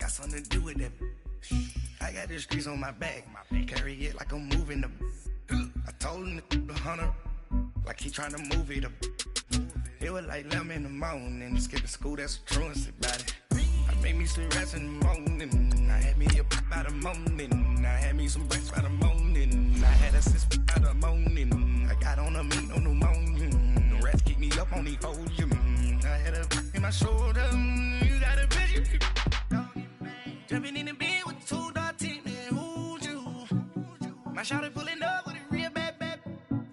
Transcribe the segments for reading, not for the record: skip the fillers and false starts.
got something to do with that. I got the streets on my back. Carry it like I'm moving them. I told him the hunter, like he trying to move it up. It was like 11 in the morning. Skipping school, that's a truancy about it. I made me some rest in the morning. I had me a pop by the morning. I had me some breaks by the morning. I had a sis by the morning. I got on a meat on the morning. The rats keep me up on the podium. I had a in my shoulder. You got a bitch. Jumping in the bed with 2 dark teeth, man. Who's you? My shawty pulling up with a real bad.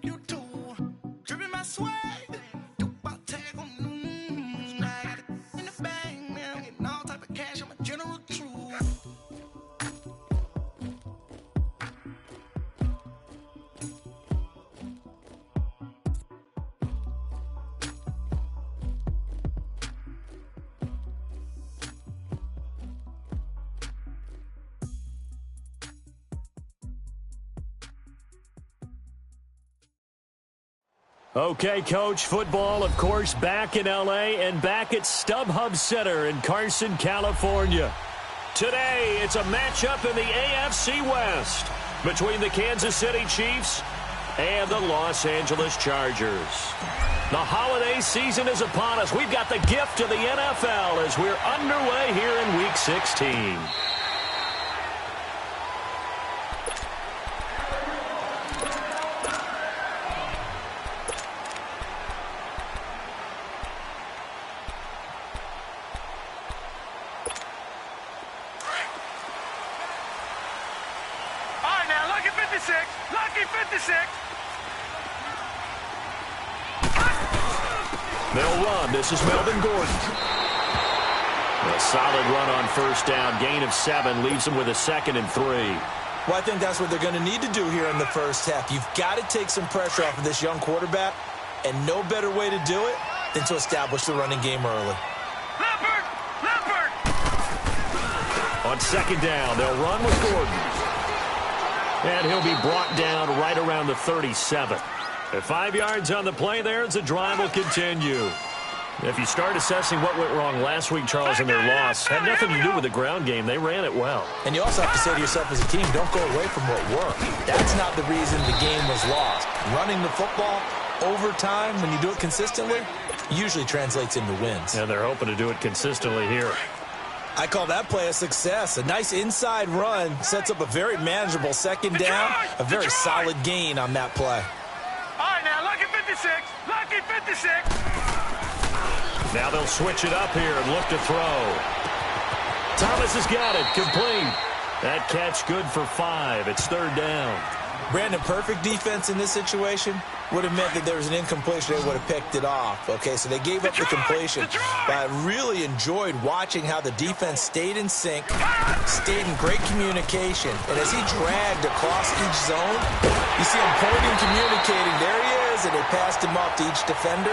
You too. Dripping my swag. Okay, Coach, football, of course, back in L.A. and back at StubHub Center in Carson, California. Today, it's a matchup in the AFC West between the Kansas City Chiefs and the Los Angeles Chargers. The holiday season is upon us. We've got the gift of the NFL as we're underway here in Week 16. They'll run. This is Melvin Gordon. A solid run on first down. Gain of 7 leaves them with a 2nd and 3. Well, I think that's what they're going to need to do here in the first half. You've got to take some pressure off of this young quarterback, and no better way to do it than to establish the running game early. Leopard! On 2nd down, they'll run with Gordon. And he'll be brought down right around the 37. At 5 yards on the play there, the drive will continue. If you start assessing what went wrong last week, Charles, in their loss, had nothing to do with the ground game. They ran it well. And you also have to say to yourself as a team, don't go away from what worked. That's not the reason the game was lost. Running the football over time, when you do it consistently, usually translates into wins. And they're hoping to do it consistently here. I call that play a success. A nice inside run sets up a very manageable 2nd down, a very solid gain on that play. All right, now, lucky 56. Lucky 56. Now they'll switch it up here and look to throw. Thomas has got it. Complete. That catch good for 5. It's 3rd down. Brandon, perfect defense in this situation would have meant that there was an incompletion. They would have picked it off. Okay, so they gave up the completion. But I really enjoyed watching how the defense stayed in sync, stayed in great communication. And as he dragged across each zone, you see him pointing, communicating. There he is, and they passed him off to each defender.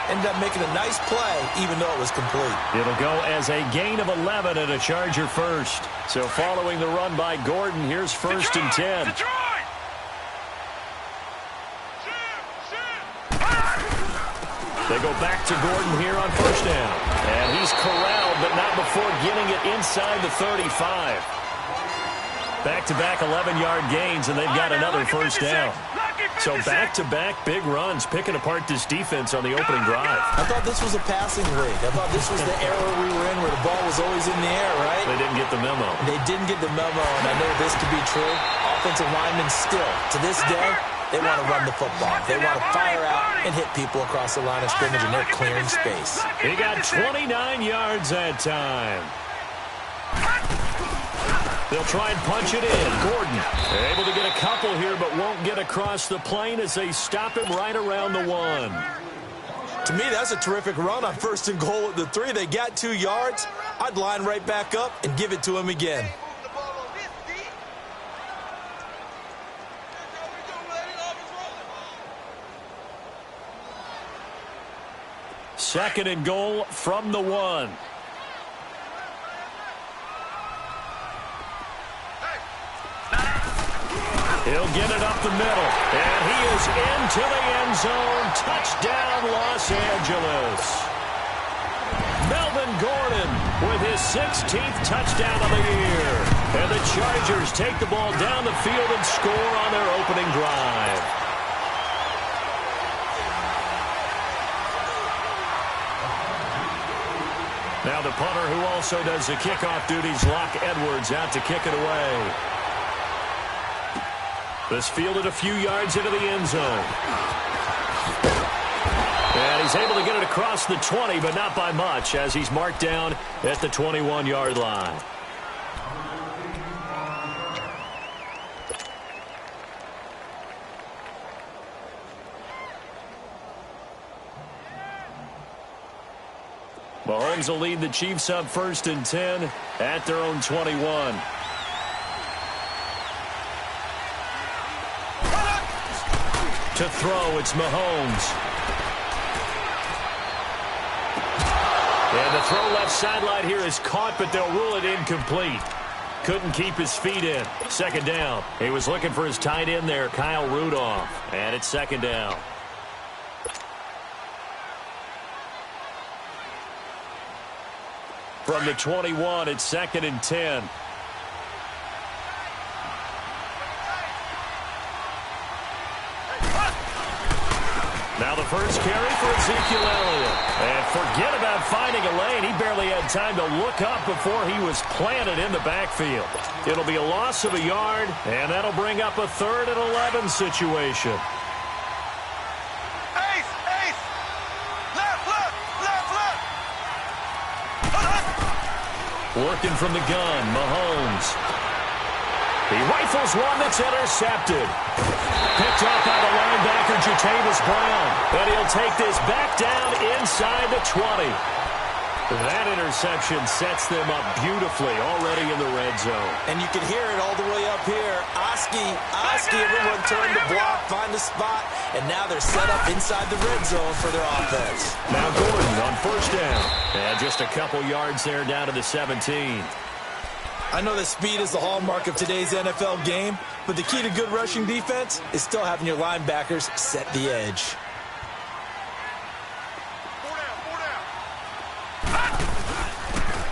Ended up making a nice play, even though it was complete. It'll go as a gain of 11 and a Charger first. So following the run by Gordon, here's 1st and 10. They go back to Gordon here on 1st down. And he's corralled, but not before getting it inside the 35. Back-to-back 11-yard gains, and they've got another 1st down. So back-to-back big runs, picking apart this defense on the opening drive. I thought this was a passing league. I thought this was the era we were in where the ball was always in the air, right? They didn't get the memo. They didn't get the memo, and I know this to be true. Offensive linemen still, to this day, they want to run the football. They want to fire out and hit people across the line of scrimmage, and they're clearing space. He got 29 yards that time. They'll try and punch it in. Gordon able to get a couple here, but won't get across the plane as they stop him right around the 1. To me, that's a terrific run on 1st and goal at the 3. They got 2 yards. I'd line right back up and give it to him again. Second and goal from the 1. He'll get it up the middle, and he is into the end zone. Touchdown, Los Angeles. Melvin Gordon with his 16th touchdown of the year. And the Chargers take the ball down the field and score on their opening drive. Now the punter, who also does the kickoff duties, Locke Edwards, out to kick it away. This fielded a few yards into the end zone. And he's able to get it across the 20, but not by much, as he's marked down at the 21-yard line. Mahomes will lead the Chiefs up 1st and 10 at their own 21. To throw, it's Mahomes. And the throw left sideline here is caught, but they'll rule it incomplete. Couldn't keep his feet in. 2nd down. He was looking for his tight end there, Kyle Rudolph. And it's 2nd down. From the 21, it's 2nd and 10. Now the first carry for Ezekiel Elliott. And forget about finding a lane. He barely had time to look up before he was planted in the backfield. It'll be a loss of a yard, and that'll bring up a 3rd and 11 situation. Ace! Ace! Left! Working from the gun, Mahomes. He rifles one that's intercepted. Picked off by the linebacker, Jatavis Brown. And he'll take this back down inside the 20. That interception sets them up beautifully already in the red zone. And you can hear it all the way up here. Oski, everyone turned to block, find a spot, and now they're set up inside the red zone for their offense. Now Gordon on 1st down. And just a couple yards there down to the 17. I know that speed is the hallmark of today's NFL game, but the key to good rushing defense is still having your linebackers set the edge.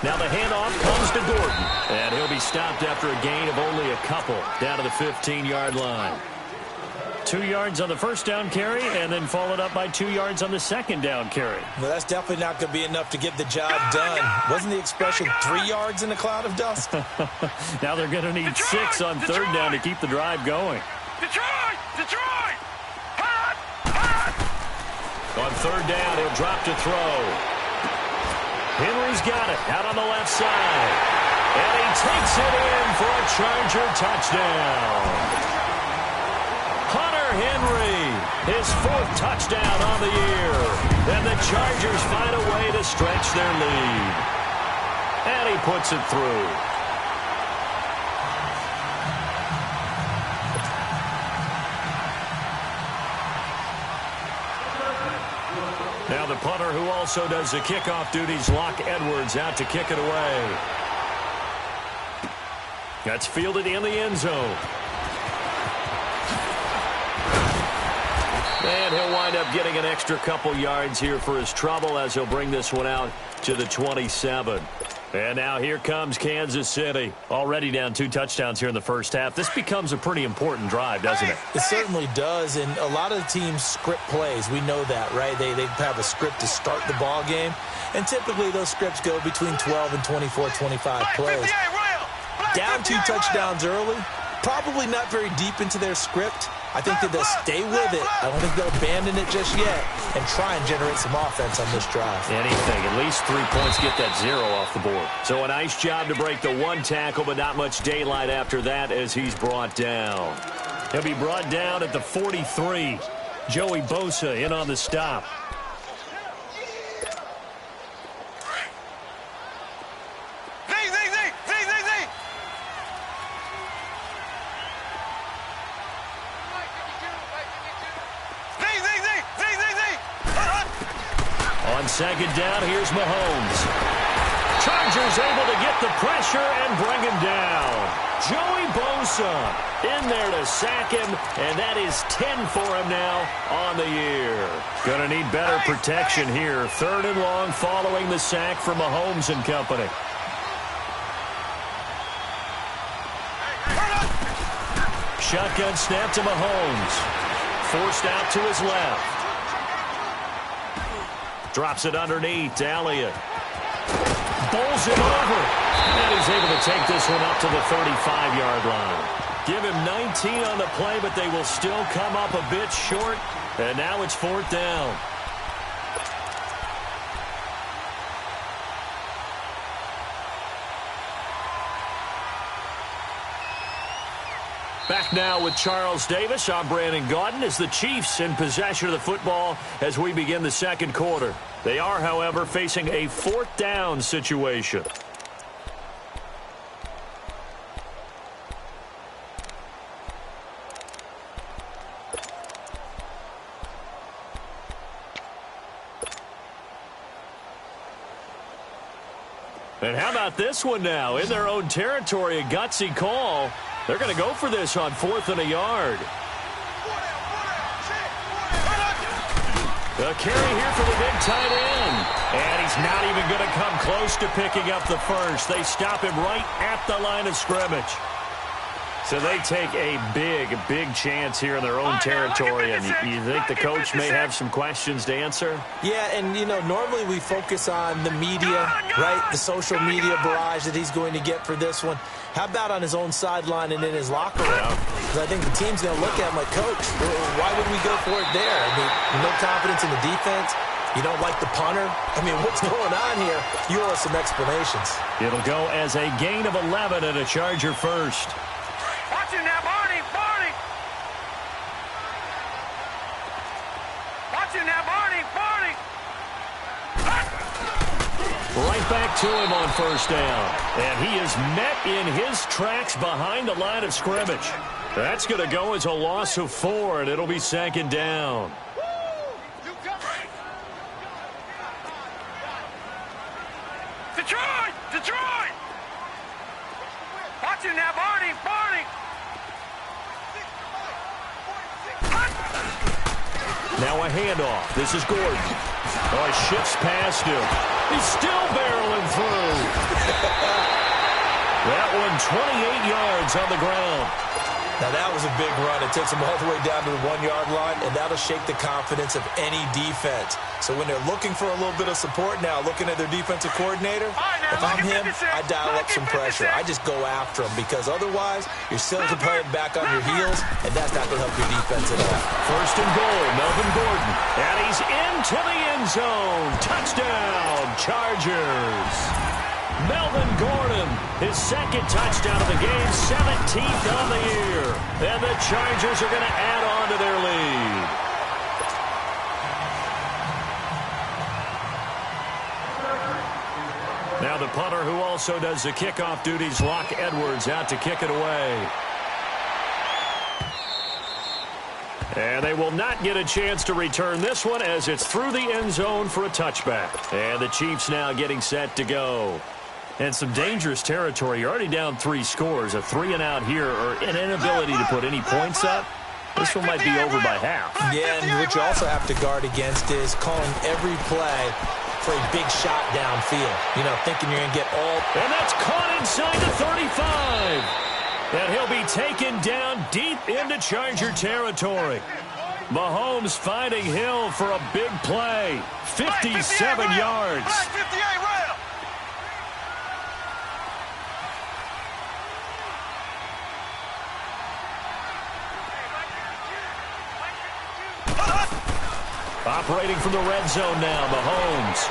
Now the handoff comes to Gordon, and he'll be stopped after a gain of only a couple down to the 15-yard line. 2 yards on the 1st down carry, and then followed up by 2 yards on the 2nd down carry. Well, that's definitely not going to be enough to get the job done. Wasn't the expression 3 yards in a cloud of dust? Now they're going to need 6 on 3rd down to keep the drive going. Detroit! Hot! On 3rd down, he'll drop to throw. Henry's got it out on the left side. And he takes it in for a Charger touchdown. Henry, his 4th touchdown on the year. And the Chargers find a way to stretch their lead. And he puts it through. Now the punter, who also does the kickoff duties, Locke Edwards, out to kick it away. That's fielded in the end zone. And he'll wind up getting an extra couple yards here for his trouble as he'll bring this one out to the 27. And now here comes Kansas City. Already down 2 touchdowns here in the first half. This becomes a pretty important drive, doesn't it? It certainly does, and a lot of the teams script plays. We know that, right? They have a script to start the ball game, and typically those scripts go between 12 and 24, 25 plays. Down 2 touchdowns early, probably not very deep into their script. I think that they'll stay with it. I don't think they'll abandon it just yet and try and generate some offense on this drive. Anything. At least 3 points, get that 0 off the board. So a nice job to break the 1 tackle, but not much daylight after that as he's brought down. He'll be brought down at the 43. Joey Bosa in on the stop. On 2nd down, here's Mahomes. Chargers able to get the pressure and bring him down. Joey Bosa in there to sack him, and that is 10 for him now on the year. Going to need better protection here. 3rd and long following the sack from Mahomes and company. shotgun snap to Mahomes. Forced out to his left. Drops it underneath to Elliott. Bowls it over. And he's able to take this one up to the 35-yard line. Give him 19 on the play, but they will still come up a bit short. And now it's 4th down. Back now with Charles Davis. I'm Brandon Gaudin as the Chiefs in possession of the football as we begin the second quarter. They are, however, facing a 4th down situation. And how about this one now? In their own territory, a gutsy call. They're going to go for this on 4th and a yard. A carry here for the big tight end. And he's not even going to come close to picking up the first. They stop him right at the line of scrimmage. So they take a big chance here in their own territory. And you think the coach may have some questions to answer? Yeah, and, you know, normally we focus on the media, right? The social media barrage that he's going to get for this one. How about on his own sideline and in his locker room? Because I think the team's going to look at him like, Coach, why would we go for it there? I mean, no confidence in the defense. You don't like the punter? I mean, what's going on here? You owe us some explanations. It'll go as a gain of 11 and a Charger first. Watch him now, Barney! Barney! Watch him now, Barney! Barney! Right back to him on 1st down. And he is met in his tracks behind the line of scrimmage. That's going to go as a loss of 4, and it'll be 2nd down. Detroit! Detroit! Watch him now, Barney! Barney! Now a handoff. This is Gordon. Oh, he shifts past him. He's still barreling through. That one 28 yards on the ground. Now, that was a big run. It takes them all the way down to the 1-yard line, and that'll shake the confidence of any defense. So when they're looking for a little bit of support now, looking at their defensive coordinator, if I'm him, I dial up some pressure. I just go after him because otherwise you're still playing back on your heels, and that's not going to help your defense at all. 1st and goal, Melvin Gordon. And he's into the end zone. Touchdown, Chargers. Melvin Gordon, his 2nd touchdown of the game, 17th of the year. And the Chargers are going to add on to their lead. Now the punter who also does the kickoff duties, Locke Edwards, out to kick it away. And they will not get a chance to return this one as it's through the end zone for a touchback. And the Chiefs now getting set to go. And some dangerous territory. You're already down 3 scores. A 3-and-out here or an inability to put any points up. This one might be over by half. Yeah, and what you also have to guard against is calling every play for a big shot downfield. You know, thinking you're going to get all... And that's caught inside the 35. And he'll be taken down deep into Charger territory. Mahomes finding Hill for a big play. 57 yards. Operating from the red zone now, Mahomes.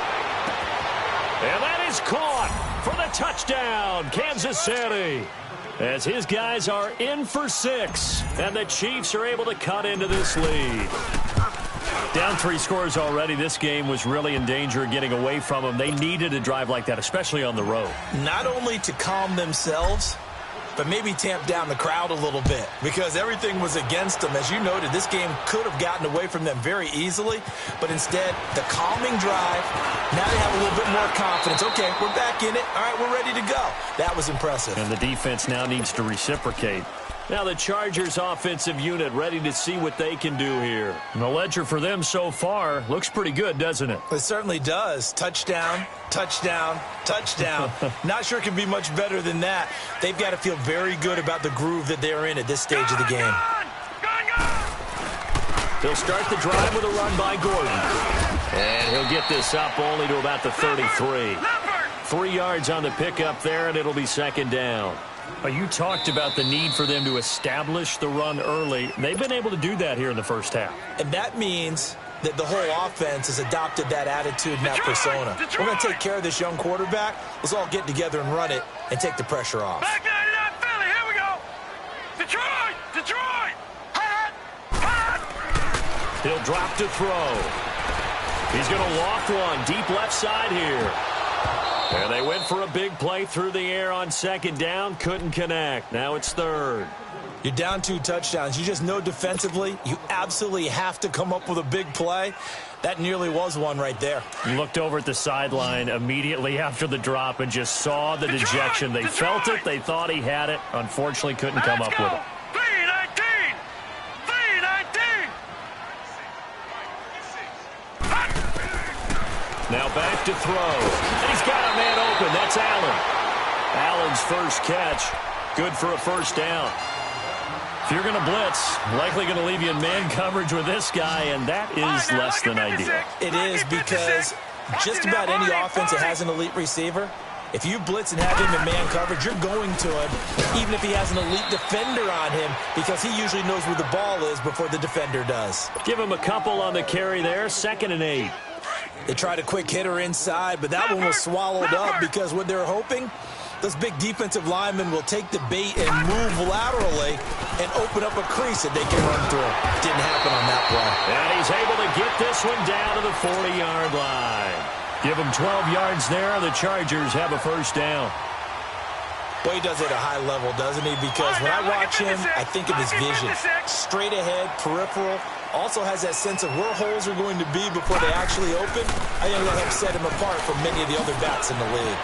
And that is caught for the touchdown, Kansas City. As his guys are in for 6, and the Chiefs are able to cut into this lead. Down 3 scores already. This game was really in danger of getting away from them. They needed a drive like that, especially on the road. Not only to calm themselves, but maybe tamp down the crowd a little bit because everything was against them. As you noted, this game could have gotten away from them very easily, but instead, the calming drive, now they have a little bit more confidence. Okay, we're back in it. All right, we're ready to go. That was impressive. And the defense now needs to reciprocate. Now the Chargers offensive unit ready to see what they can do here. And the ledger for them so far looks pretty good, doesn't it? It certainly does. Touchdown, touchdown, touchdown. Not sure it can be much better than that. They've got to feel very good about the groove that they're in at this stage of the game. They'll start the drive with a run by Gordon. And he'll get this up only to about the 33. 3 yards on the pickup there, and it'll be second down. You talked about the need for them to establish the run early. They've been able to do that here in the first half. And that means that the whole offense has adopted that attitude and that persona. We're going to take care of this young quarterback. Let's all get together and run it and take the pressure off. Back 99 Philly, here we go. Detroit, Detroit. He'll drop to throw. He's going to loft one deep left side here. And they went for a big play through the air on second down. Couldn't connect. Now it's third. You're down 2 touchdowns. You just know defensively you absolutely have to come up with a big play. That nearly was one right there. You looked over at the sideline immediately after the drop and just saw the dejection. They felt it. They thought he had it. Unfortunately, couldn't come up with it. 319. 319. Now back to throw. And he's got a man open. That's Allen. Allen's first catch. Good for a first down. If you're going to blitz, likely going to leave you in man coverage with this guy, and that is less than ideal. It is, because just about any offense that has an elite receiver, if you blitz and have him in man coverage, you're going to him, even if he has an elite defender on him, because he usually knows where the ball is before the defender does. Give him a couple on the carry there, 2nd and 8. They tried a quick hitter inside, but that one was swallowed up because what they're hoping, those big defensive linemen will take the bait and move laterally and open up a crease that they can run through. Didn't happen on that play. And he's able to get this one down to the 40-yard line. Give him 12 yards there. The Chargers have a first down. Well, he does it at a high level, doesn't he? Because when I watch him, I think of his vision. Straight ahead, peripheral. Also has that sense of where holes are going to be before they actually open. I think that helps set him apart from many of the other backs in the league.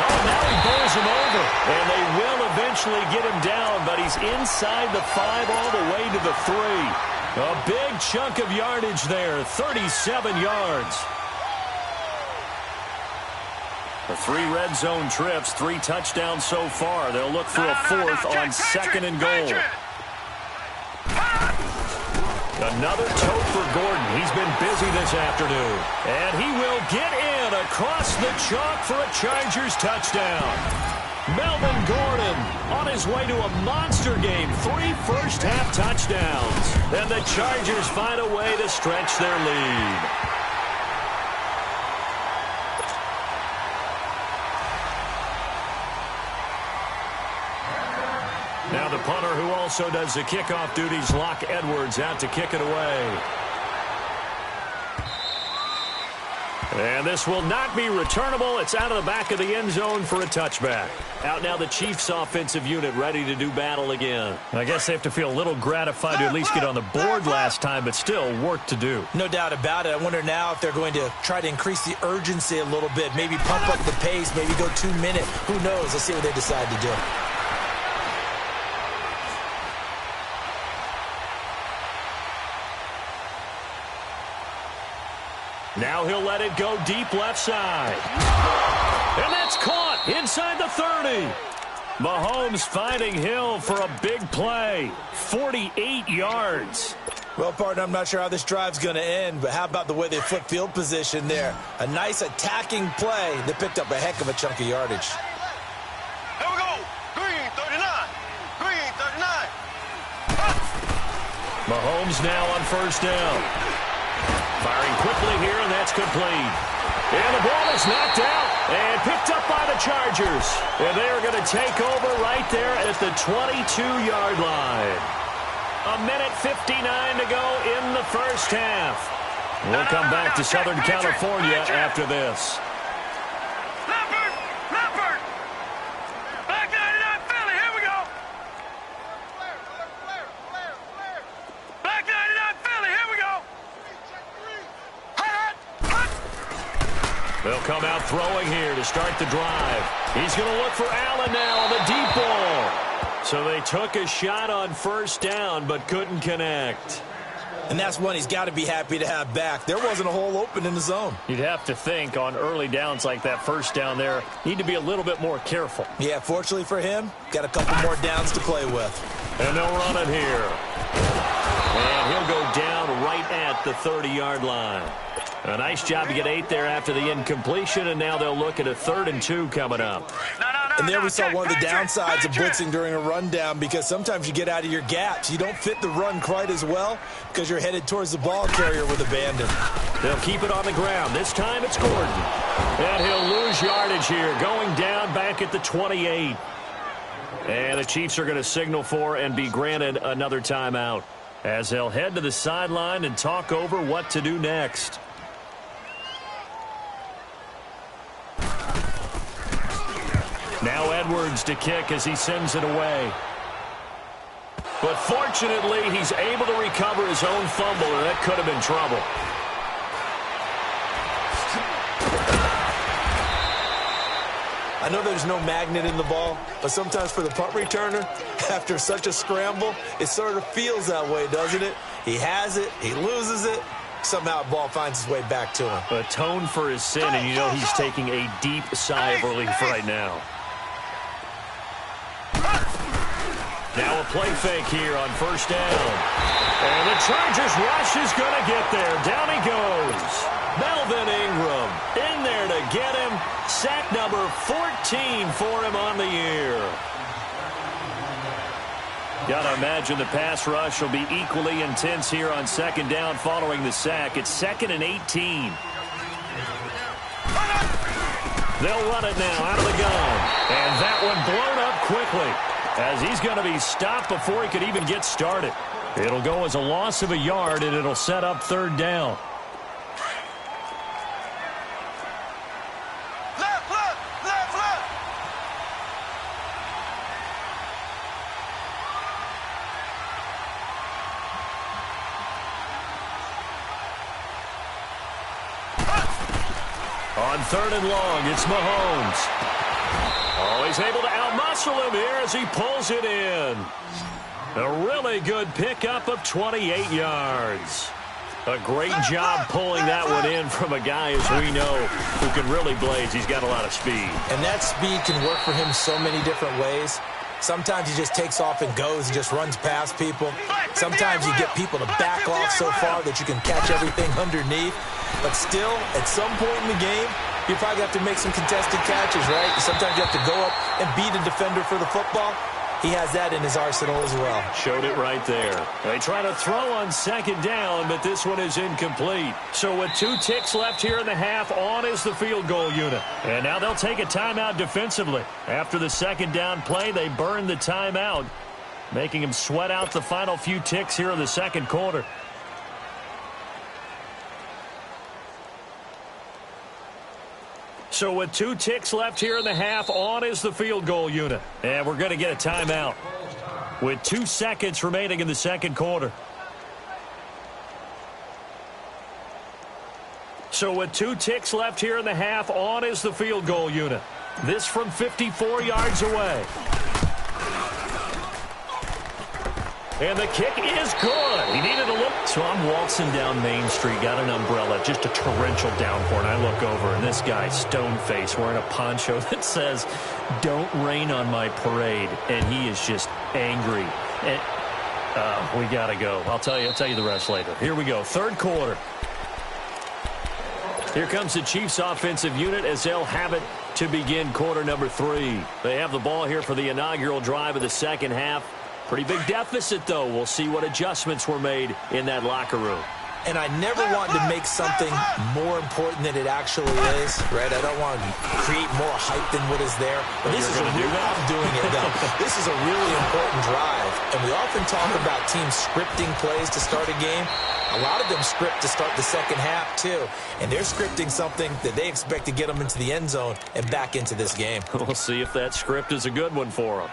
Oh, now he bowls him over. And they will eventually get him down, but he's inside the 5 all the way to the 3. A big chunk of yardage there, 37 yards. The 3 red zone trips, 3 touchdowns so far. They'll look for a 4th on 2nd and goal. Another tote for Gordon. He's been busy this afternoon. And he will get in across the chalk for a Chargers touchdown. Melvin Gordon on his way to a monster game. 3 first-half touchdowns. And the Chargers find a way to stretch their lead. Now the punter, who also does the kickoff duties, Locke Edwards, out to kick it away. And this will not be returnable. It's out of the back of the end zone for a touchback. Out now the Chiefs offensive unit ready to do battle again. I guess they have to feel a little gratified to at least get on the board last time, but still work to do. No doubt about it. I wonder now if they're going to try to increase the urgency a little bit, maybe pump up the pace, maybe go 2 minutes. Who knows? Let's see what they decide to do. Now he'll let it go deep left side. And that's caught inside the 30. Mahomes finding Hill for a big play. 48 yards. Well, partner, I'm not sure how this drive's going to end, but how about the way they flip field position there? A nice attacking play that picked up a heck of a chunk of yardage. Here we go. Green 39. Green 39. Mahomes now on first down. Firing quickly here, and that's complete. And the ball is knocked out and picked up by the Chargers. And they are going to take over right there at the 22-yard line. 1:59 to go in the first half. We'll come back to Southern California after this. Leopard. Back 99 Philly, here we go. Back 99 Philly, here we go. Well, come out throwing here to start the drive. He's going to look for Allen now on the deep ball. So they took a shot on first down but couldn't connect. And that's one he's got to be happy to have back. There wasn't a hole open in the zone. You'd have to think on early downs like that first down there, need to be a little bit more careful. Yeah, fortunately for him, got a couple more downs to play with. And they'll run it here. And he'll go down right at the 30-yard line. A nice job to get 8 there after the incompletion, and now they'll look at a 3rd and 2 coming up. And there we saw one of the downsides of blitzing during a rundown, because sometimes you get out of your gaps. You don't fit the run quite as well because you're headed towards the ball carrier with abandon. They'll keep it on the ground. This time it's Gordon. And he'll lose yardage here, going down back at the 28. And the Chiefs are going to signal for and be granted another timeout as they'll head to the sideline and talk over what to do next. Now Edwards to kick as he sends it away. But fortunately, he's able to recover his own fumble, and that could have been trouble. I know there's no magnet in the ball, but sometimes for the punt returner, after such a scramble, it sort of feels that way, doesn't it? He has it, he loses it, somehow the ball finds its way back to him. Atone for his sin, and you know he's taking a deep sigh of relief right now. Now a play fake here on first down. And the Chargers rush is going to get there. Down he goes. Melvin Ingram in there to get him. Sack number 14 for him on the year. Got to imagine the pass rush will be equally intense here on second down following the sack. It's 2nd and 18. They'll run it now out of the gun. And that one blown up quickly, as he's going to be stopped before he could even get started. It'll go as a loss of a yard, and it'll set up 3rd down. On 3rd and long, it's Mahomes. Oh, he's able to outmuscle him here as he pulls it in. A really good pickup of 28 yards. A great job pulling that one in from a guy, as we know, who can really blaze. He's got a lot of speed. And that speed can work for him so many different ways. Sometimes he just takes off and goes and just runs past people. Sometimes you get people to back off so far that you can catch everything underneath. But still, at some point in the game, you probably have to make some contested catches, right? Sometimes you have to go up and beat a defender for the football. He has that in his arsenal as well. Showed it right there. They try to throw on second down, but this one is incomplete. So with 2 ticks left here in the half, on is the field goal unit. And now they'll take a timeout defensively. After the second down play, they burn the timeout, making him sweat out the final few ticks here in the second quarter. So with 2 ticks left here in the half, on is the field goal unit. And we're going to get a timeout with 2 seconds remaining in the second quarter. So with 2 ticks left here in the half, on is the field goal unit. This from 54 yards away. And the kick is good. He needed a look. So I'm waltzing down Main Street, got an umbrella, just a torrential downpour, and I look over, and this guy, stone-faced, wearing a poncho that says, "Don't rain on my parade," and he is just angry. And, we got to go. I'll tell you the rest later. Here we go, 3rd quarter. Here comes the Chiefs offensive unit as they'll have it to begin quarter number 3. They have the ball here for the inaugural drive of the second half. Pretty big deficit, though. We'll see what adjustments were made in that locker room. And I never want to make something more important than it actually is, right? I don't want to create more hype than what is there. But this is I'm doing it, though. This is a really important drive. And we often talk about teams scripting plays to start a game. A lot of them script to start the second half, too. And they're scripting something that they expect to get them into the end zone and back into this game. We'll see if that script is a good one for them.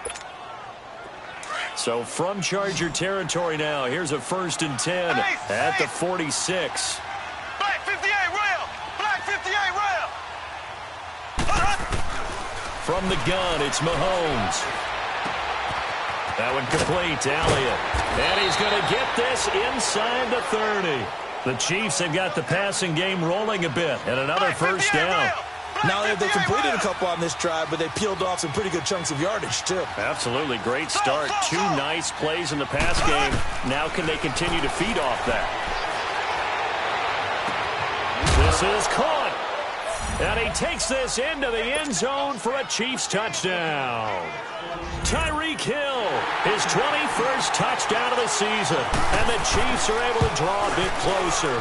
So from Charger territory now, here's a 1st and 10 at the 46. Black 58 rail! Black 58 rail! From the gun, it's Mahomes. That one complete to Elliott. And he's going to get this inside the 30. The Chiefs have got the passing game rolling a bit. And another first down. Now they completed a couple on this drive, but they peeled off some pretty good chunks of yardage, too. Absolutely. Great start. Two nice plays in the pass game. Now can they continue to feed off that? This is caught. And he takes this into the end zone for a Chiefs touchdown. Tyreek Hill, his 21st touchdown of the season. And the Chiefs are able to draw a bit closer.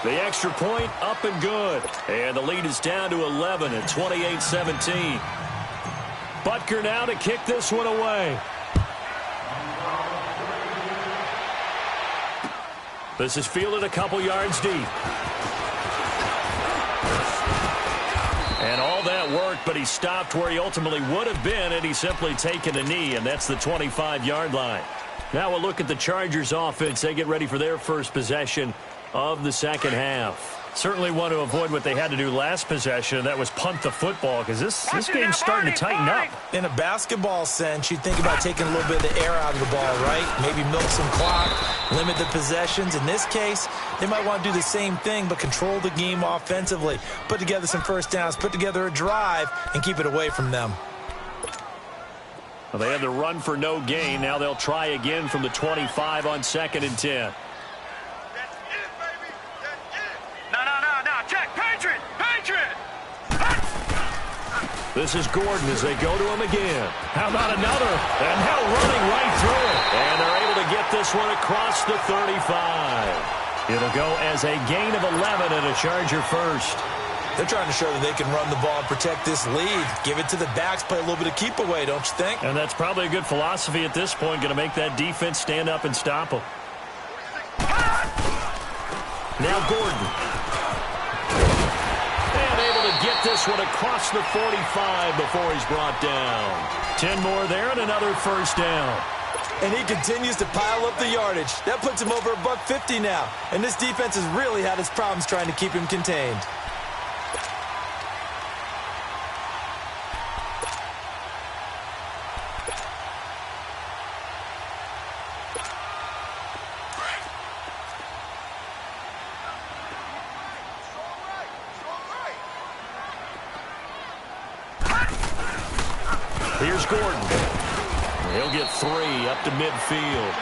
The extra point up and good. And the lead is down to 11 at 28-17. Butker now to kick this one away. This is fielded a couple yards deep. And all that worked, but he stopped where he ultimately would have been, and he's simply taken a knee, and that's the 25-yard line. Now we'll look at the Chargers offense. They get ready for their first possession of the second half. Certainly want to avoid what they had to do last possession, and that was punt the football, because this game's starting to tighten up. In a basketball sense, you'd think about taking a little bit of the air out of the ball, right? Maybe milk some clock, limit the possessions. In this case, they might want to do the same thing, but control the game offensively. Put together some first downs, put together a drive, and keep it away from them. Well, they had the run for no gain. Now they'll try again from the 25 on 2nd and 10. This is Gordon as they go to him again. How about another? And now running right through it. And they're able to get this one across the 35. It'll go as a gain of 11 and a Charger first. They're trying to show that they can run the ball and protect this lead. Give it to the backs, play a little bit of keep away, don't you think? And that's probably a good philosophy at this point. Going to make that defense stand up and stop them. Now Gordon. Get this one across the 45 before he's brought down. 10 more there and another first down. And he continues to pile up the yardage. That puts him over $150 now. And this defense has really had its problems trying to keep him contained. Here's Gordon. He'll get 3 up to midfield.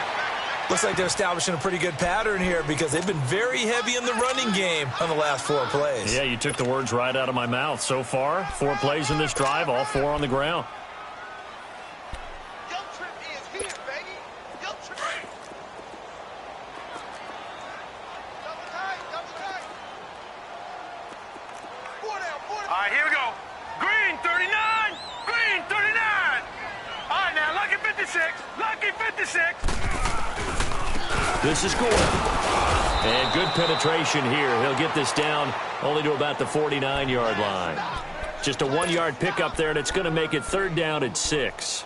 Looks like they're establishing a pretty good pattern here because they've been very heavy in the running game on the last 4 plays. Yeah, you took the words right out of my mouth. So far, 4 plays in this drive, all 4 on the ground. All right, here we go. Green 39. Green 39. All right, now, lucky 56. Lucky 56. This is Gordon. And good penetration here. He'll get this down only to about the 49-yard line. Just a 1-yard pickup there, and it's going to make it 3rd down at 6.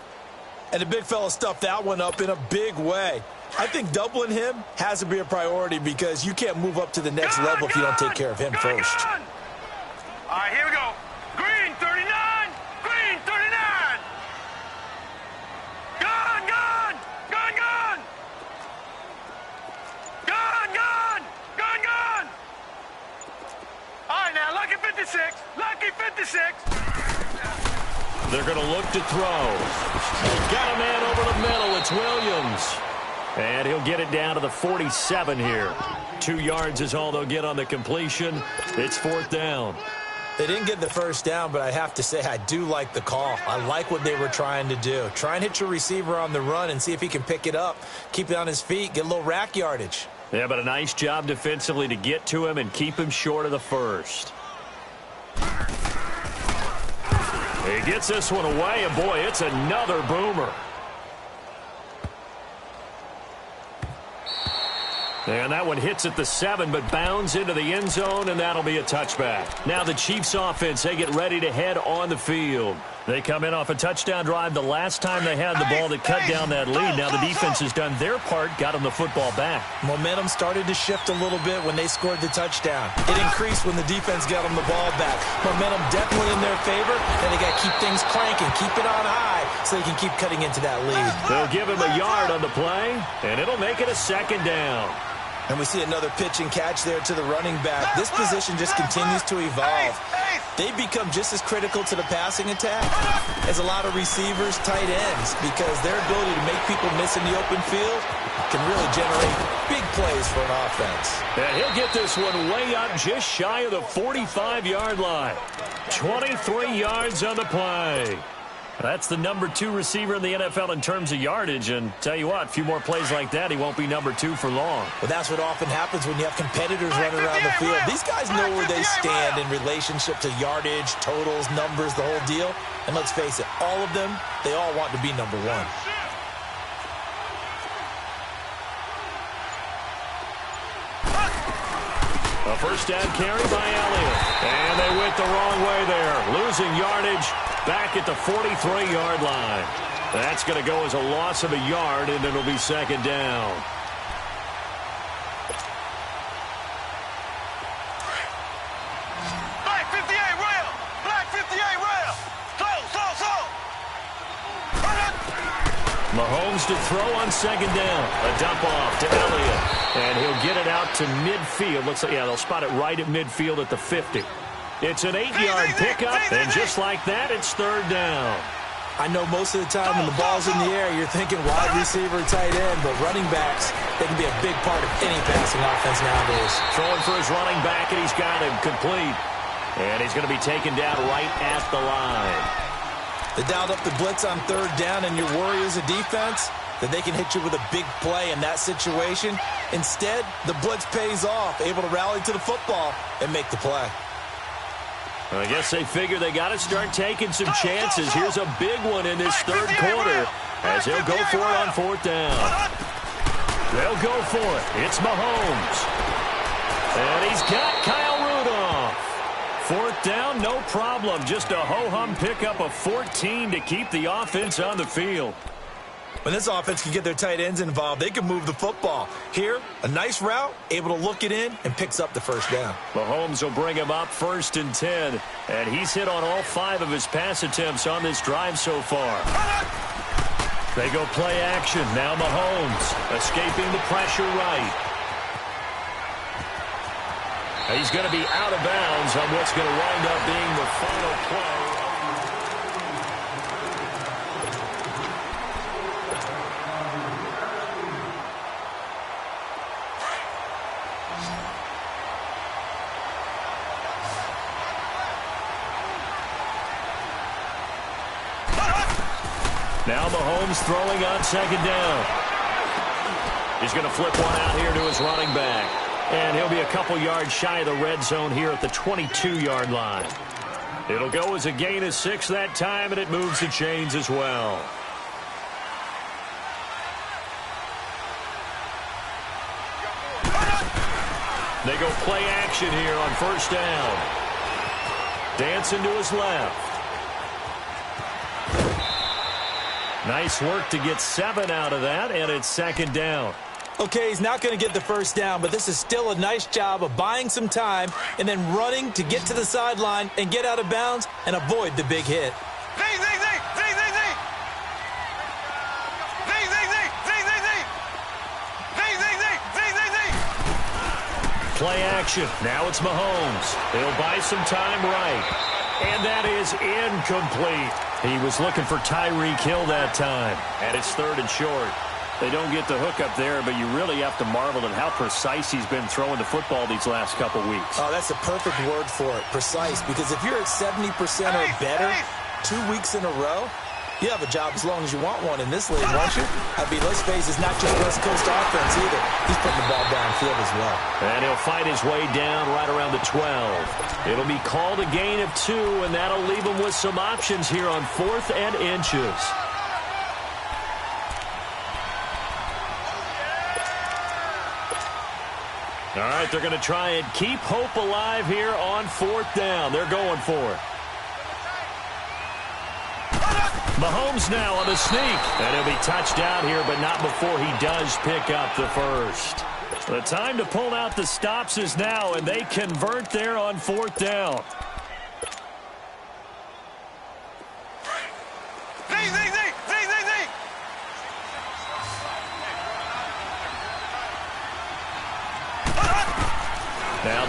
And the big fella stuffed that one up in a big way. I think doubling him has to be a priority because you can't move up to the next level if you don't take care of him first. All right, here we go. Green 39. Green 39. Gone, gone. Gone, gone. Gone, gone. Gone, gone. All right, now, lucky 56. Lucky 56. They're going to look to throw. Got a man over the middle. It's Williams. And he'll get it down to the 47 here. 2 yards is all they'll get on the completion. It's 4th down. They didn't get the first down, but I have to say I do like the call. I like what they were trying to do. Try and hit your receiver on the run and see if he can pick it up. Keep it on his feet, get a little rack yardage. Yeah, but a nice job defensively to get to him and keep him short of the first. He gets this one away, and boy, it's another boomer. And that one hits at the 7, but bounds into the end zone, and that'll be a touchback. Now the Chiefs offense, they get ready to head on the field. They come in off a touchdown drive the last time they had the ball that cut down that lead. Now the defense has done their part, got them the football back. Momentum started to shift a little bit when they scored the touchdown. It increased when the defense got them the ball back. Momentum definitely in their favor, and they got to keep things cranking, keep it on high, so they can keep cutting into that lead. They'll give him a yard on the play, and it'll make it a second down. And we see another pitch and catch there to the running back. This position just continues to evolve. They become just as critical to the passing attack as a lot of receivers, tight ends, because their ability to make people miss in the open field can really generate big plays for an offense. And he'll get this one way up just shy of the 45-yard line. 23 yards on the play. That's the number 2 receiver in the NFL in terms of yardage, and tell you what, a few more plays like that, he won't be number 2 for long. Well, that's what often happens when you have competitors running around the field. These guys know where they stand in relationship to yardage, totals, numbers, the whole deal. And let's face it, all of them, they all want to be number 1. A first down carry by Elliott. And they went the wrong way there. Losing yardage back at the 43-yard line. That's going to go as a loss of a yard, and it'll be second down. Black 58 rail! Black 58 rail! Slow! Mahomes to throw on second down. A dump off to Elliott. And he'll get it out to midfield. Looks like, yeah, they'll spot it right at midfield at the 50. It's an 8-yard pickup, and just like that, it's third down. I know most of the time when the ball's in the air, you're thinking wide receiver, tight end, but running backs, they can be a big part of any passing offense nowadays. Throwing for his running back, and he's got him complete. And he's going to be taken down right at the line. They dialed up the blitz on third down, and your worry as a defense that they can hit you with a big play in that situation. Instead, the blitz pays off, able to rally to the football and make the play. I guess they figure they got to start taking some chances. Here's a big one in this third quarter as they'll go for it on fourth down. They'll go for it. It's Mahomes. And he's got Kyle Rudolph. Fourth down, no problem. Just a ho-hum pickup of 14 to keep the offense on the field. When this offense can get their tight ends involved, they can move the football. Here, a nice route, able to look it in, and picks up the first down. Mahomes will bring him up 1st and 10, and he's hit on all 5 of his pass attempts on this drive so far. They go play action. Now Mahomes escaping the pressure right. He's going to be out of bounds on what's going to wind up being the final play. Now Mahomes throwing on second down. He's going to flip one out here to his running back. And he'll be a couple yards shy of the red zone here at the 22-yard line. It'll go as a gain of 6 that time, and it moves the chains as well. They go play action here on first down. Dancing to his left. Nice work to get 7 out of that, and it's second down. Okay, he's not going to get the first down, but this is still a nice job of buying some time and then running to get to the sideline and get out of bounds and avoid the big hit. Play action. Now it's Mahomes. He'll buy some time right. And that is incomplete. He was looking for Tyreek Hill that time. And it's 3rd and short. They don't get the hook up there, but you really have to marvel at how precise he's been throwing the football these last couple weeks. Oh, that's a perfect word for it, precise, because if you're at 70% or better 2 weeks in a row, you have a job as long as you want one in this league, won't you? I mean, let's face it, it's not just West Coast offense either. He's putting the ball downfield as well. And he'll fight his way down right around the 12. It'll be called a gain of 2, and that'll leave him with some options here on 4th and inches. All right, they're going to try and keep hope alive here on 4th down. They're going for it. Mahomes now on the sneak. And he'll be touched out here, but not before he does pick up the first. The time to pull out the stops is now, and they convert there on 4th down.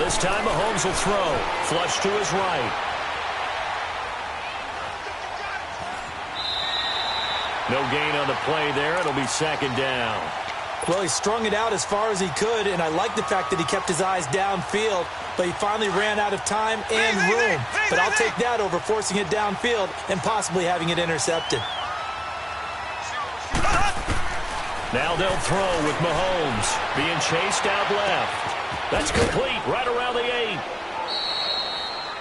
This time Mahomes will throw. Flush to his right. No gain on the play there. It'll be second down. Well, he strung it out as far as he could, and I like the fact that he kept his eyes downfield, but he finally ran out of time and room. But I'll take that over forcing it downfield and possibly having it intercepted. Now they'll throw with Mahomes being chased out left. That's complete right around the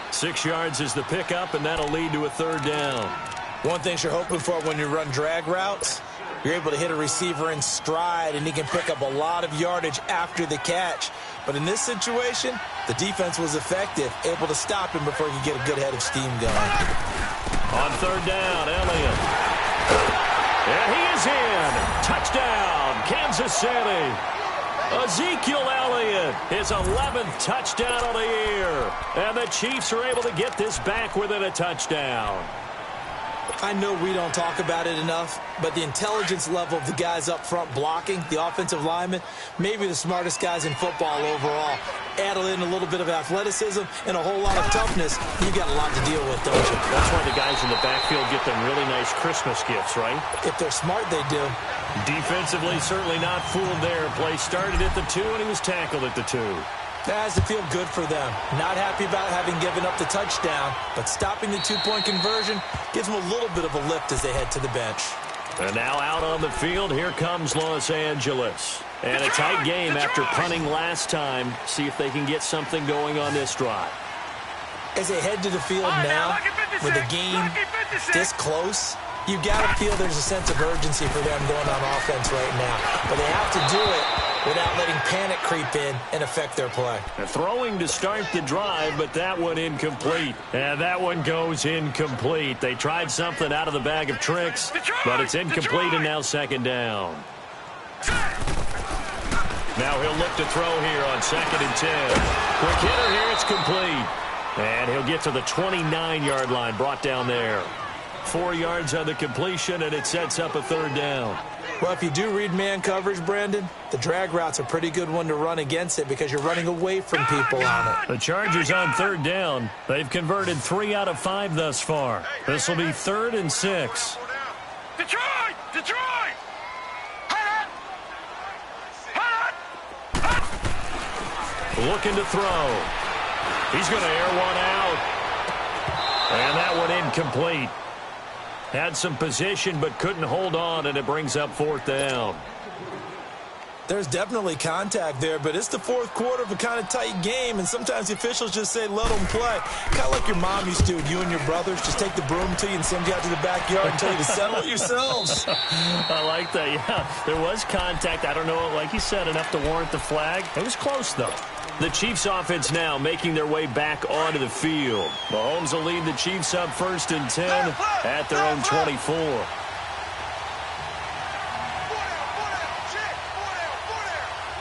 8. 6 yards is the pickup, and that'll lead to a third down. One thing you're hoping for when you run drag routes, you're able to hit a receiver in stride, and he can pick up a lot of yardage after the catch. But in this situation, the defense was effective, able to stop him before he could get a good head of steam going. On third down, Elliott. And he is in. Touchdown, Kansas City. Ezekiel Elliott, his 11th touchdown of the year. And the Chiefs are able to get this back within a touchdown. I know we don't talk about it enough, but the intelligence level of the guys up front blocking, the offensive linemen, maybe the smartest guys in football overall. Add in a little bit of athleticism and a whole lot of toughness, you got a lot to deal with, don't you? That's why the guys in the backfield get them really nice Christmas gifts, right? If they're smart, they do. Defensively, certainly not fooled there. Play started at the 2, and he was tackled at the 2. That has to feel good for them. Not happy about having given up the touchdown, but stopping the 2-point conversion gives them a little bit of a lift as they head to the bench. And now out on the field, here comes Los Angeles. And a tight game after punting last time. See if they can get something going on this drive. As they head to the field now, with the game this close, you got to feel there's a sense of urgency for them going on offense right now. But they have to do it without letting panic creep in and affect their play. Throwing to start the drive, but that one incomplete. And that one goes incomplete. They tried something out of the bag of tricks, but it's incomplete and now second down. Now he'll look to throw here on 2nd and 10. Quick hitter here, it's complete. And he'll get to the 29-yard line, brought down there. 4 yards on the completion, and it sets up a third down. Well, if you do read man coverage, Brandon, the drag route's a pretty good one to run against it because you're running away from people on it. The Chargers on third down. They've converted 3 out of 5 thus far. This will be 3rd and 6. Detroit! Detroit! Looking to throw. He's going to air one out. And that one incomplete. Had some position but couldn't hold on, and it brings up 4th down. There's definitely contact there, but it's the 4th quarter of a kind of tight game, and sometimes the officials just say, let them play. Kind of like your mom used to, you and your brothers just take the broom to you and send you out to the backyard and tell you to settle it yourselves. I like that, yeah. There was contact. I don't know, like you said, enough to warrant the flag. It was close, though. The Chiefs offense now making their way back onto the field. Mahomes will lead the Chiefs up 1st and 10 at their own 24.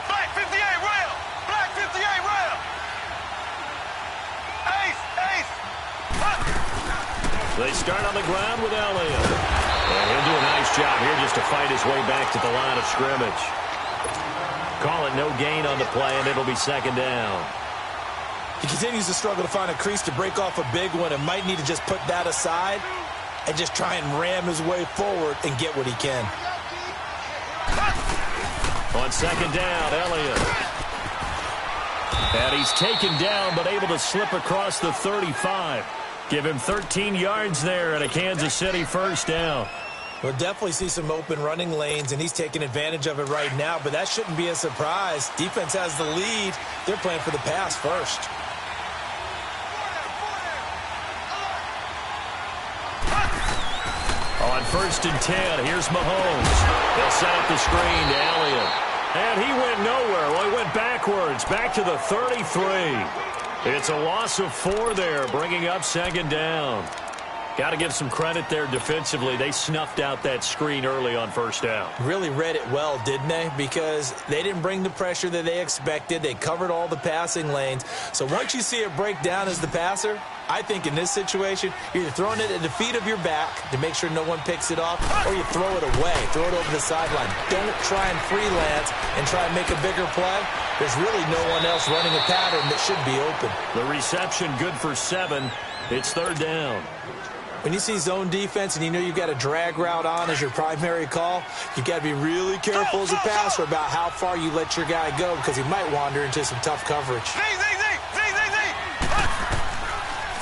Black 58 rail! Black 58 rail! Ace! Ace! They start on the ground with Elliott. And he'll do a nice job here just to fight his way back to the line of scrimmage. Call it no gain on the play, and it'll be second down. He continues to struggle to find a crease to break off a big one and might need to just put that aside and just try and ram his way forward and get what he can. On second down, Elliott. And he's taken down but able to slip across the 35. Give him 13 yards there and a Kansas City first down. We'll definitely see some open running lanes, and he's taking advantage of it right now, but that shouldn't be a surprise. Defense has the lead. They're playing for the pass first. On 1st and 10, here's Mahomes. They'll set up the screen to Elliott. And he went nowhere. Well, he went backwards, back to the 33. It's a loss of 4 there, bringing up second down. Got to give some credit there defensively. They snuffed out that screen early on first down. Really read it well, didn't they? Because they didn't bring the pressure that they expected. They covered all the passing lanes. So once you see it break down as the passer, I think in this situation, you're either throwing it at the feet of your back to make sure no one picks it off, or you throw it away, throw it over the sideline. Don't try and freelance and try and make a bigger play. There's really no one else running a pattern that should be open. The reception good for 7. It's third down. When you see zone defense and you know you've got a drag route on as your primary call, you've got to be really careful as a passer about how far you let your guy go because he might wander into some tough coverage.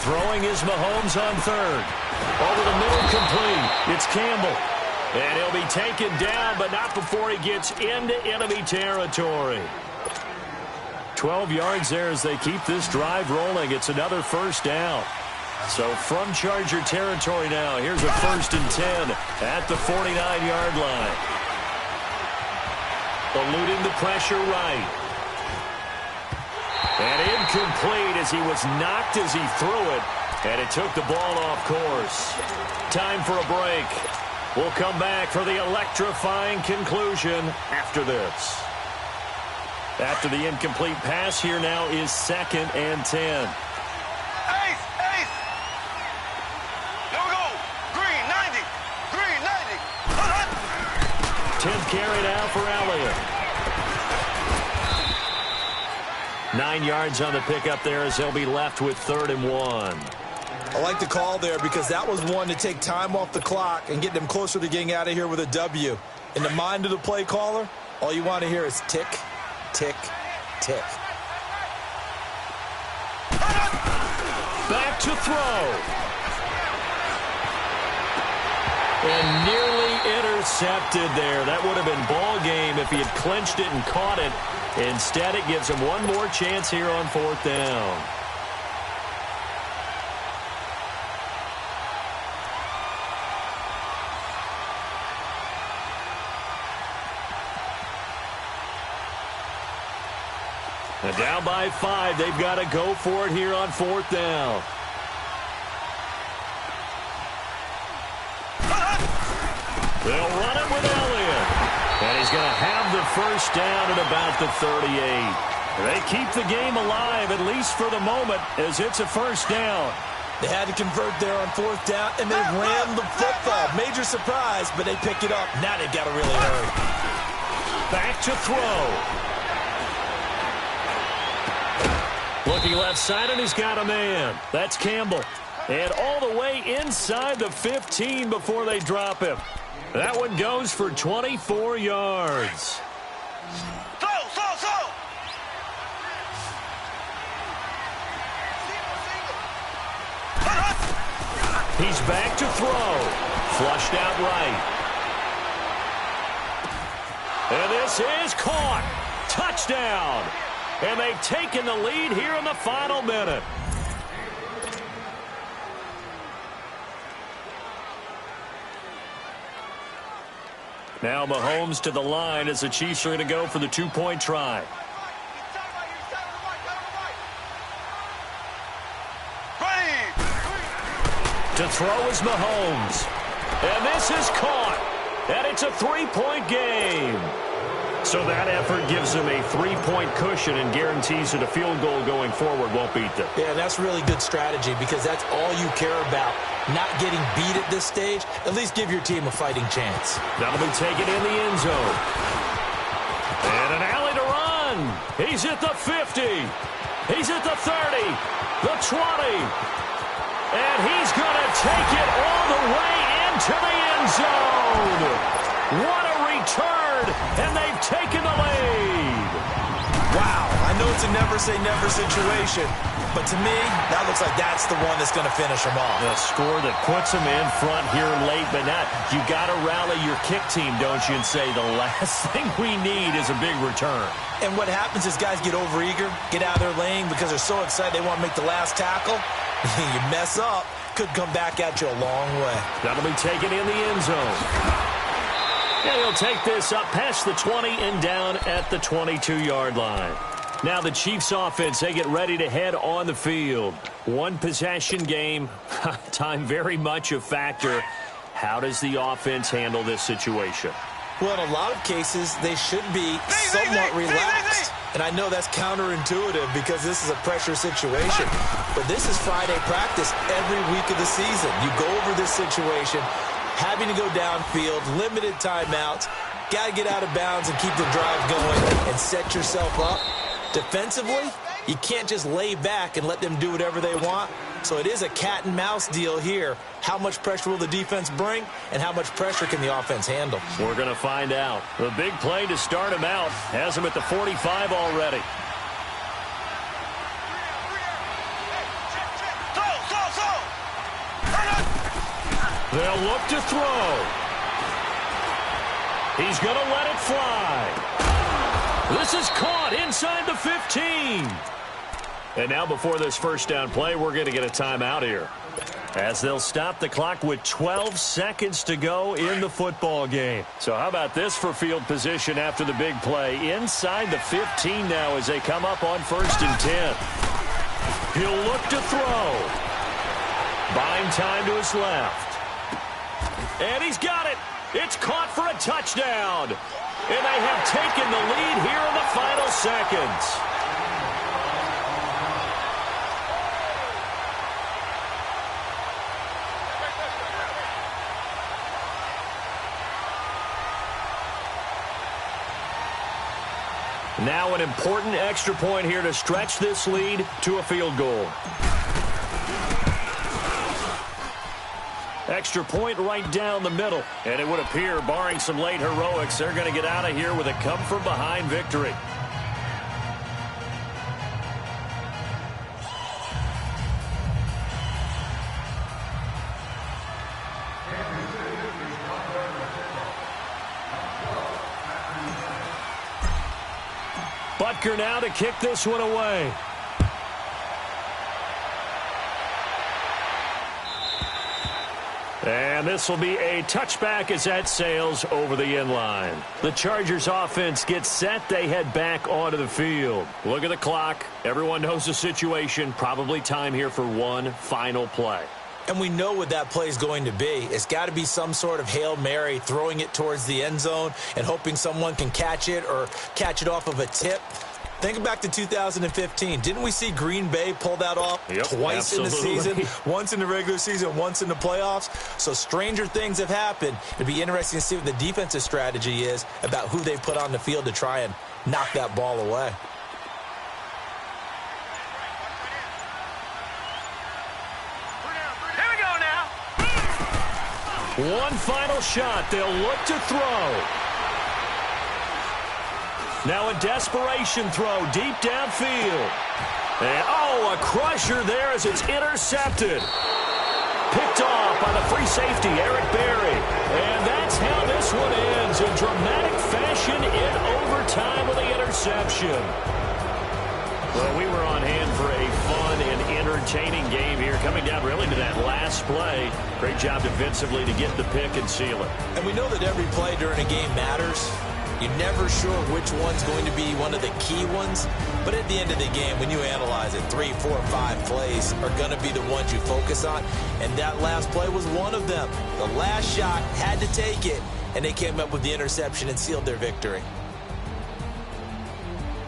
Throwing is Mahomes on third. Over the middle, complete. It's Campbell. And he'll be taken down, but not before he gets into enemy territory. 12 yards there as they keep this drive rolling. It's another first down. So from Charger territory now, here's a 1st and 10 at the 49-yard line. Eluding the pressure right. And incomplete as he was knocked as he threw it, and it took the ball off course. Time for a break. We'll come back for the electrifying conclusion after this. After the incomplete pass, here now is 2nd and 10. Ace! Here we go! Green 90! Green 90! 10th carry now for Elliott. 9 yards on the pickup there as they'll be left with 3rd and 1. I like the call there because that was one to take time off the clock and get them closer to getting out of here with a W. In the mind of the play caller, all you want to hear is tick, tick, tick. Back to throw. And nearly intercepted there. That would have been ball game if he had clinched it and caught it. Instead, it gives him one more chance here on 4th down. Now down by 5. They've got to go for it here on 4th down. They'll run it with Elliott. And he's going to have the first down at about the 38. They keep the game alive, at least for the moment, as it's a first down. They had to convert there on 4th down, and they ran the football. Major surprise, but they pick it up. Now they've got to really hurry. Back to throw. Looking left side, and he's got a man. That's Campbell. And all the way inside the 15 before they drop him. That one goes for 24 yards. Throw! He's back to throw. Flushed out right. And this is caught. Touchdown. And they've taken the lead here in the final minute. Now Mahomes to the line as the Chiefs are going to go for the 2-point try. To throw is Mahomes. And this is caught. And it's a 3-point game. So that effort gives them a 3-point cushion and guarantees that a field goal going forward won't beat them. Yeah, that's really good strategy because that's all you care about. Not getting beat at this stage. At least give your team a fighting chance. That'll be taken in the end zone. And an alley to run. He's at the 50. He's at the 30. The 20. And he's going to take it all the way into the end zone. What a return, and they've taken the lead. Wow, I know it's a never-say-never situation, but to me, that looks like that's the one that's going to finish them off. A score that puts them in front here late, but not. You got to rally your kick team, don't you, and say the last thing we need is a big return. And what happens is guys get overeager, get out of their lane because they're so excited they want to make the last tackle. You mess up, could come back at you a long way. That'll be taken in the end zone. And he'll take this up past the 20 and down at the 22-yard line. Now the Chiefs offense, they get ready to head on the field. One possession game, time very much a factor. How does the offense handle this situation? Well, in a lot of cases, they should be somewhat relaxed. And I know that's counterintuitive because this is a pressure situation. But this is Friday practice every week of the season. You go over this situation, having to go downfield, limited timeouts, got to get out of bounds and keep the drive going and set yourself up. Defensively, you can't just lay back and let them do whatever they want. So it is a cat and mouse deal here. How much pressure will the defense bring, and how much pressure can the offense handle? We're going to find out. The big play to start him out has him at the 45 already. They'll look to throw. He's going to let it fly. This is caught inside the 15. And now before this first down play, we're going to get a timeout here, as they'll stop the clock with 12 seconds to go in the football game. So how about this for field position after the big play? Inside the 15 now as they come up on 1st and 10. He'll look to throw. Buying time to his left. And he's got it. It's caught for a touchdown. And they have taken the lead here in the final seconds. Now an important extra point here to stretch this lead to a field goal. Extra point right down the middle. And it would appear, barring some late heroics, they're going to get out of here with a come-from-behind victory. Butker now to kick this one away. And this will be a touchback as that sails over the end line. The Chargers offense gets set. They head back onto the field. Look at the clock. Everyone knows the situation. Probably time here for one final play. And we know what that play is going to be. It's got to be some sort of Hail Mary, throwing it towards the end zone and hoping someone can catch it or catch it off of a tip. Think back to 2015. Didn't we see Green Bay pull that off twice in the season? Once in the regular season, once in the playoffs. So stranger things have happened. It'd be interesting to see what the defensive strategy is about who they put on the field to try and knock that ball away. One final shot. They'll look to throw. Now a desperation throw deep downfield. And, a crusher there as it's intercepted. Picked off by the free safety, Eric Berry. And that's how this one ends in dramatic fashion in overtime with the interception. Well, we were on hand for a fun and entertaining game here, coming down really to that last play. Great job defensively to get the pick and seal it. And we know that every play during a game matters. You're never sure which one's going to be one of the key ones. But at the end of the game, when you analyze it, 3, 4, 5 plays are going to be the ones you focus on. And that last play was one of them. The last shot had to take it, and they came up with the interception and sealed their victory.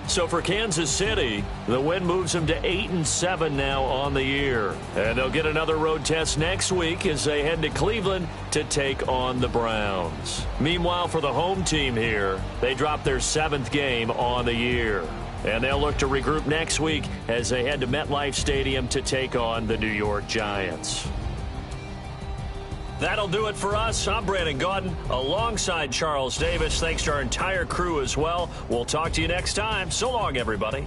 So for Kansas City, the win moves them to 8-7 now on the year. And they'll get another road test next week as they head to Cleveland to take on the Browns. Meanwhile, for the home team here, they drop their 7th game on the year. And they'll look to regroup next week as they head to MetLife Stadium to take on the New York Giants. That'll do it for us. I'm Brandon Gaudin alongside Charles Davis. Thanks to our entire crew as well. We'll talk to you next time. So long, everybody.